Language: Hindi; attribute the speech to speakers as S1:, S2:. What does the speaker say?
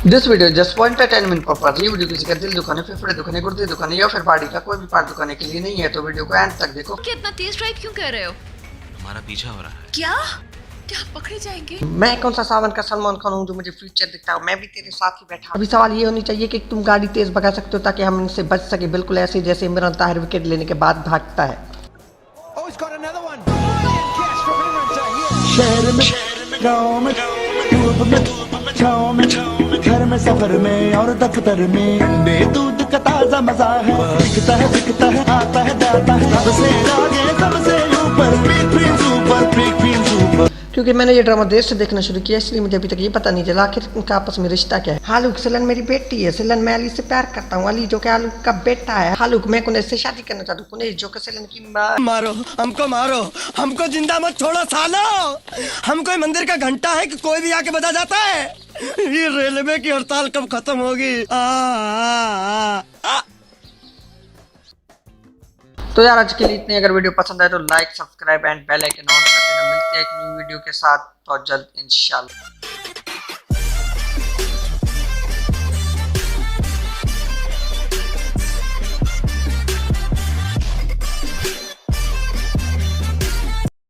S1: This video just for entertainment purpose. ये वीडियो किसी का दिल दुखाने, फेफड़े दुखाने, गुर्दे दुखाने या फिर बॉडी का कोई भी पार्ट दुखाने के लिए नहीं है, तो वीडियो को एंड तक देखो।
S2: कि इतना तेज ड्राइव क्यों कर रहे हो?
S3: हमारा पीछा हो रहा है।
S2: क्या क्या पकड़े जाएंगे?
S1: मैं कौन सा सावन का सलमान खान हूँ जो मुझे फ्यूचर दिखता है? मैं भी तेरे साथ ही बैठा। अभी सवाल ये होनी चाहिए कि तुम गाड़ी तेज भगा सकते हो ताकि हम इनसे बच सके, बिल्कुल ऐसे जैसे इमरान ताहिर विकेट लेने के बाद भागता है।
S4: शहर में, गाँव में, पूर्व में, छाँव में, घर में, सफर में और दफ्तर में, अंडे दूध का ताजा मजा है। दिखता है, बिकता है, आता है, जाता है, सबसे आगे, सबसे ऊपर, big Prince super, big Prince super.
S1: क्योंकि मैंने ये ड्रामा देर से देखना शुरू किया, इसलिए मुझे अभी तक ये पता नहीं चला आखिर उनका आपस में रिश्ता क्या है। हालुक सिलन मेरी बेटी है। सिलन मैं अली से प्यार करता हूँ। अली जो कि हालुक का बेटा है। हालुक मैं कुनैस से शादी करना चाहता हूँ। कुनैस जो कि सिलन की माँ।
S5: मारो हमको जिंदा मत छोड़ो सालो। हम कोई मंदिर का घंटा है कि कोई भी आके बजा जाता है? ये रेलवे की हड़ताल कब खत्म होगी?
S1: तो यार आज के लिए इतने। अगर वीडियो पसंद आए तो like, subscribe and bell icon on कर देना। मिलते हैं एक न्यू वीडियो के साथ बहुत जल्द इंशाल्लाह।